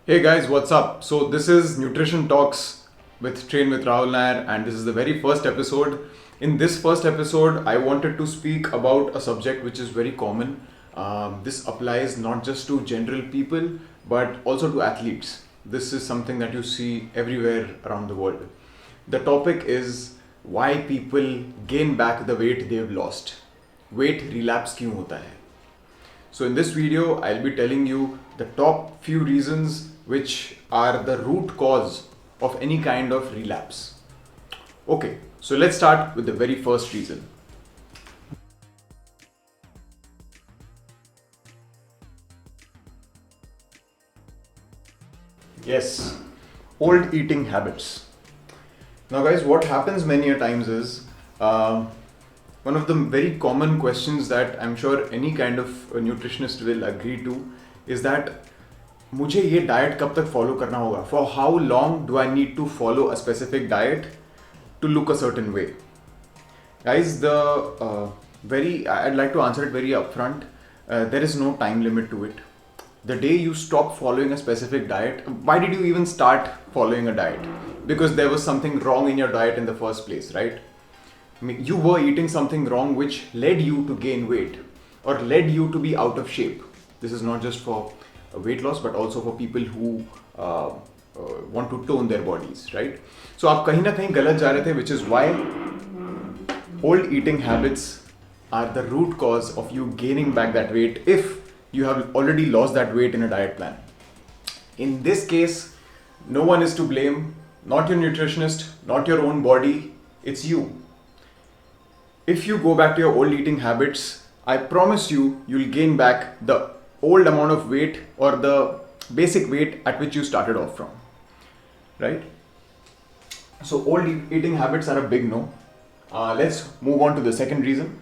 Hey guys, what's up? So this is Nutrition Talks with Train with Rahul Nair, and this is the very first episode. In this first episode, I wanted to speak about a subject which is very common. This applies not just to general people but also to athletes. This is something that you see everywhere around the world. The topic is why people gain back the weight they've lost. Weight relapse क्यों होता है? So in this video, I'll be telling you the top few reasons which are the root cause of any kind of relapse. Okay, so let's start with the very first reason. Yes, old eating habits. Now, guys, what happens many a times is one of the very common questions that I'm sure any kind of a nutritionist will agree to is that मुझे ये diet कब तक follow करना होगा? For how long do I need to follow a specific diet to look a certain way? Guys, I'd like to answer it very upfront. There is no time limit to it. The day you stop following a specific diet, why did you even start following a diet? Because there was something wrong in your diet in the first place, right? I mean, you were eating something wrong which led you to gain weight or led you to be out of shape. This is not just for weight loss but also for people who want to tone their bodies, right? So आप कहीं ना कहीं गलत जा रहे थे, which is why old eating habits are the root cause of you gaining back that weight if you have already lost that weight in a diet plan. In this case, no one is to blame, not your nutritionist, not your own body, it's you. If you go back to your old eating habits, I promise you'll gain back the old amount of weight or the basic weight at which you started off from, right? So old eating habits are a big no. Let's move on to the second reason.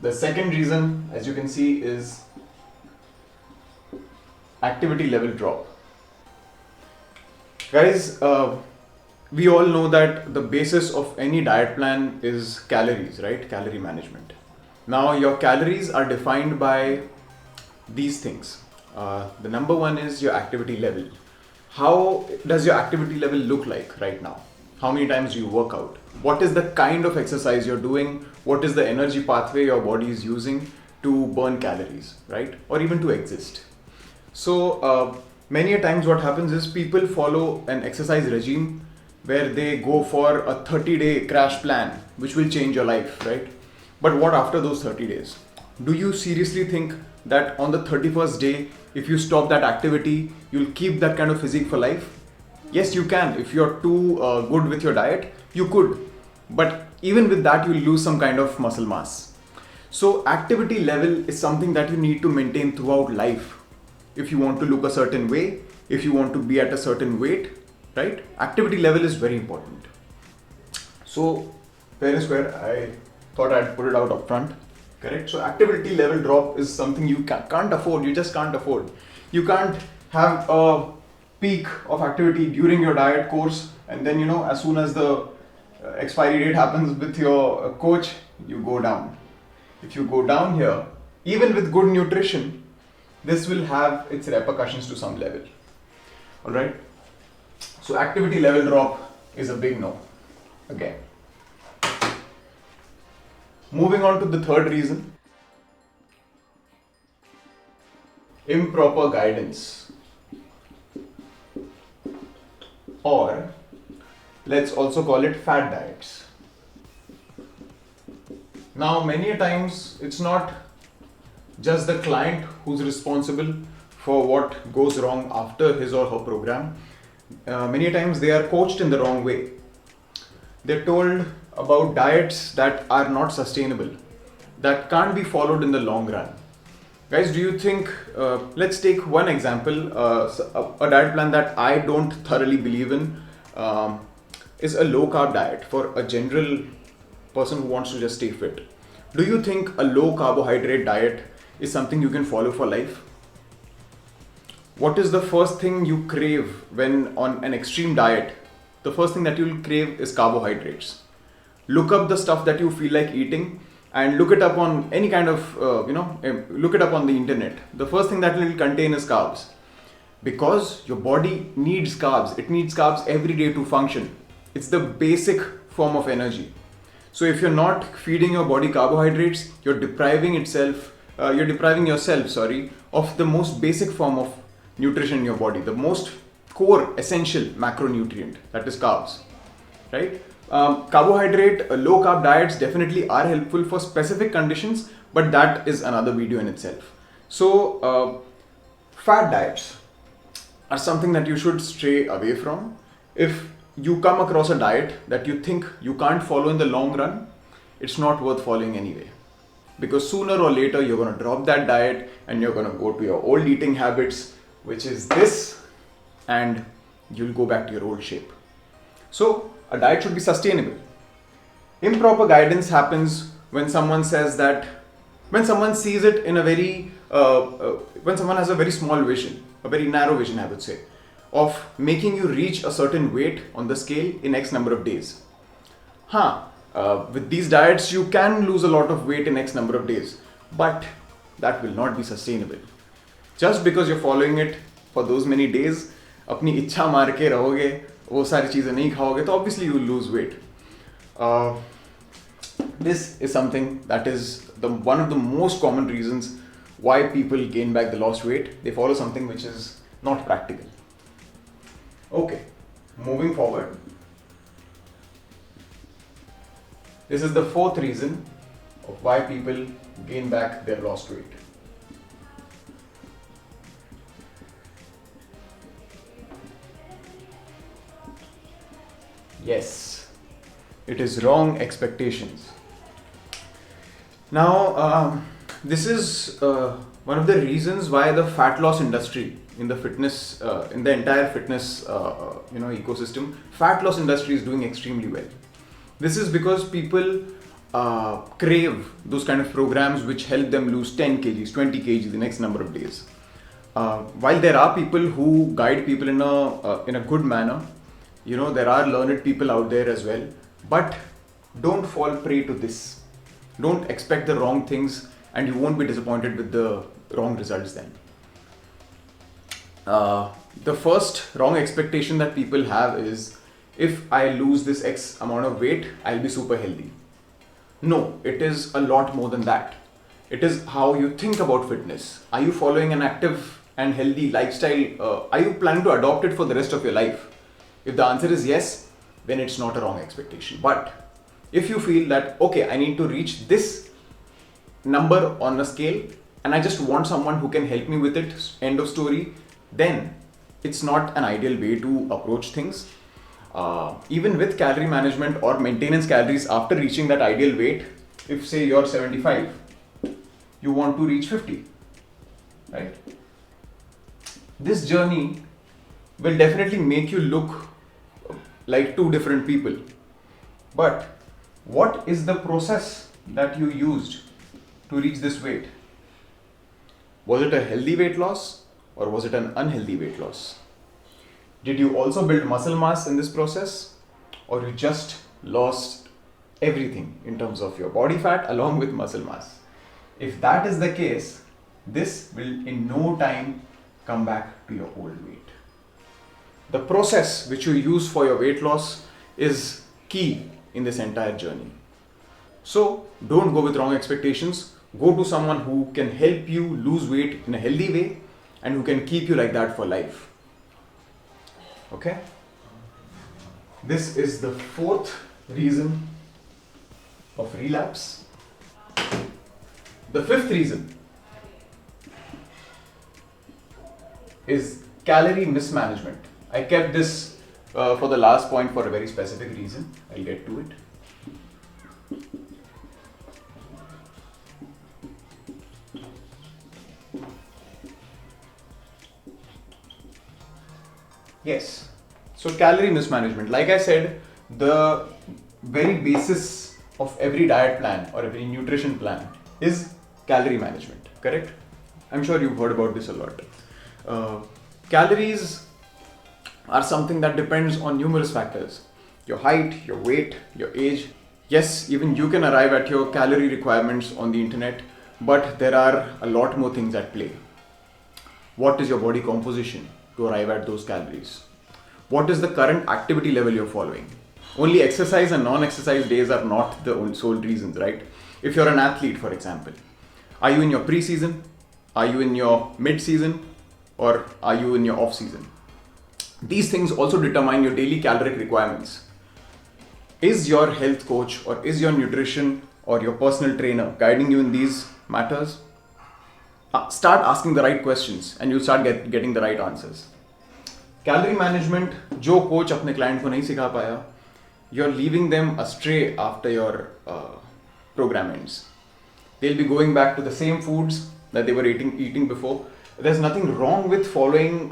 The second reason, as you can see, is activity level drop. Guys, we all know that the basis of any diet plan is calories, right? Calorie management. Now, your calories are defined by these things. The number one is your activity level. How does your activity level look like right now? How many times do you work out? What is the kind of exercise you're doing? What is the energy pathway your body is using to burn calories, right? Or even to exist. So, many a times what happens is people follow an exercise regime where they go for a 30-day crash plan which will change your life, right? But what after those 30 days? Do you seriously think that on the 31st day, if you stop that activity, you'll keep that kind of physique for life? Yes, you can. If you're too good with your diet, you could. But even with that, you'll lose some kind of muscle mass. So activity level is something that you need to maintain throughout life. If you want to look a certain way, if you want to be at a certain weight, right? Activity level is very important. So fair and square, I thought I'd put it out up front. Correct? So activity level drop is something you can't afford. You just can't afford. You can't have a peak of activity during your diet course and then, as soon as the expiry date happens with your coach, you go down. If you go down here, even with good nutrition, this will have its repercussions to some level. Alright? So activity level drop is a big no. Again. Moving on to the third reason. Improper guidance. Or let's also call it fad diets. Now many a times it's not just the client who's responsible for what goes wrong after his or her program. Many times they are coached in the wrong way. They're told about diets that are not sustainable, that can't be followed in the long run. Guys, do you think, let's take one example, a diet plan that I don't thoroughly believe in is a low carb diet for a general person who wants to just stay fit. Do you think a low carbohydrate diet is something you can follow for life? What is the first thing you crave when on an extreme diet? The first thing that you'll crave is carbohydrates. Look up the stuff that you feel like eating and look it up on any kind of, look it up on the internet, the first thing that it will contain is carbs. Because your body needs carbs. It needs carbs every day to function. It's the basic form of energy. So if you're not feeding your body carbohydrates, you're depriving yourself, of the most basic form of nutrition in your body, the most core essential macronutrient, that is carbs, right? Carbohydrate, low carb diets definitely are helpful for specific conditions, but that is another video in itself. So fat diets are something that you should stray away from. If you come across a diet that you think you can't follow in the long run, it's not worth following anyway. Because sooner or later you're going to drop that diet and you're going to go to your old eating habits, which is this, and you'll go back to your old shape. So a diet should be sustainable. Improper guidance happens when someone sees it in a very, when someone has a very small vision, a very narrow vision, I would say, of making you reach a certain weight on the scale in X number of days. With these diets, you can lose a lot of weight in X number of days, but that will not be sustainable. Just because you're following it for those many days, अपनी इच्छा मार के रहोगे, वो सारी चीजें नहीं खाओगे, तो obviously you will lose weight. This is something that is one of the most common reasons why people gain back the lost weight. They follow something which is not practical. Okay, moving forward. This is the fourth reason of why people gain back their lost weight. Yes, it is wrong expectations. Now, this is one of the reasons why the fat loss industry in the fitness, in the entire fitness, ecosystem, fat loss industry is doing extremely well. This is because people crave those kind of programs which help them lose 10 kgs, 20 kgs the next number of days. While there are people who guide people in a good manner, there are learned people out there as well, but don't fall prey to this. Don't expect the wrong things and you won't be disappointed with the wrong results then. The first wrong expectation that people have is, if I lose this X amount of weight, I'll be super healthy. No, it is a lot more than that. It is how you think about fitness. Are you following an active and healthy lifestyle? Are you planning to adopt it for the rest of your life? If the answer is yes, then it's not a wrong expectation. But if you feel that, okay, I need to reach this number on a scale and I just want someone who can help me with it, end of story, then it's not an ideal way to approach things. Even with calorie management or maintenance calories after reaching that ideal weight, if say you're 75, you want to reach 50, right? This journey will definitely make you look like two different people. But what is the process that you used to reach this weight? Was it a healthy weight loss or was it an unhealthy weight loss? Did you also build muscle mass in this process, or you just lost everything in terms of your body fat along with muscle mass? If that is the case, this will in no time come back to your old weight. The process which you use for your weight loss is key in this entire journey. So don't go with wrong expectations. Go to someone who can help you lose weight in a healthy way and who can keep you like that for life. Okay? This is the fourth reason of relapse. The fifth reason is calorie mismanagement. I kept this for the last point for a very specific reason. I'll get to it. Yes. So calorie mismanagement, like I said, the very basis of every diet plan or every nutrition plan is calorie management, correct? I'm sure you've heard about this a lot. Calories are something that depends on numerous factors: your height, your weight, your age, Yes, even you can arrive at your calorie requirements on the internet, but there are a lot more things at play. What is your body composition to arrive at those calories? What is the current activity level you're following? Only exercise and non-exercise days are not the sole reasons, right? If you're an athlete, for example, are you in your pre-season? Are you in your mid-season? Or are you in your off-season? These things also determine your daily caloric requirements. Is your health coach or is your nutrition or your personal trainer guiding you in these matters? Start asking the right questions and you'll start getting the right answers. Calorie management, जो coach अपने client को नहीं सिखा पाया, you're leaving them astray after your program ends. They'll be going back to the same foods that they were eating before. There's nothing wrong with following,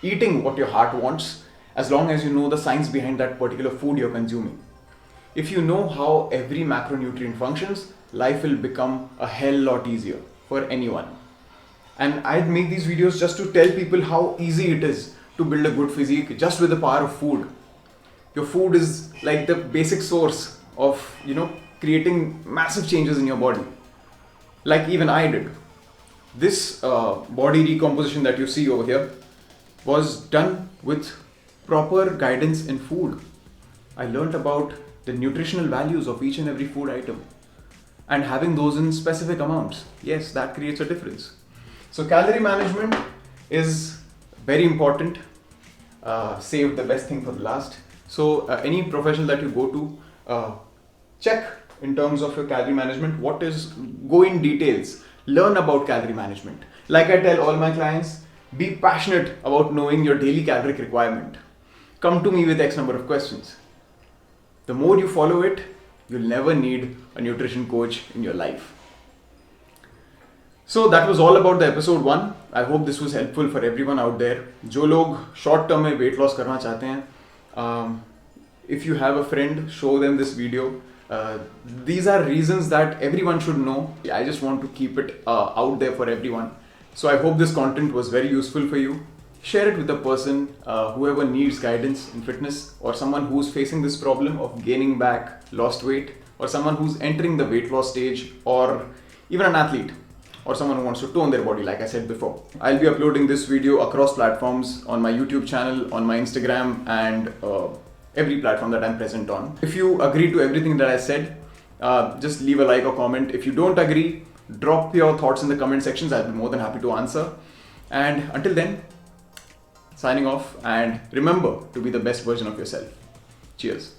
eating what your heart wants, as long as you know the science behind that particular food you're consuming. If you know how every macronutrient functions, life will become a hell lot easier for anyone. And I'd make these videos just to tell people how easy it is to build a good physique just with the power of food. Your food is like the basic source of, creating massive changes in your body. Like even I did. This body recomposition that you see over here was done with proper guidance in food. I learned about the nutritional values of each and every food item and having those in specific amounts. Yes, that creates a difference. So calorie management is very important. Save the best thing for the last. So any professional that you go to, check in terms of your calorie management. Go in details, learn about calorie management. Like I tell all my clients, be passionate about knowing your daily caloric requirement. Come to me with X number of questions. The more you follow it, you'll never need a nutrition coach in your life. So that was all about the episode 1. I hope this was helpful for everyone out there. जो लोग short term में weight loss करना चाहते हैं, if you have a friend, show them this video. These are reasons that everyone should know. I just want to keep it out there for everyone. So I hope this content was very useful for you. Share it with a person, whoever needs guidance in fitness, or someone who's facing this problem of gaining back lost weight, or someone who's entering the weight loss stage, or even an athlete, or someone who wants to tone their body, like I said before. I'll be uploading this video across platforms on my YouTube channel, on my Instagram, and every platform that I'm present on. If you agree to everything that I said, just leave a like or comment. If you don't agree, drop your thoughts in the comment sections. I'll be more than happy to answer. And until then, signing off, and remember to be the best version of yourself. Cheers.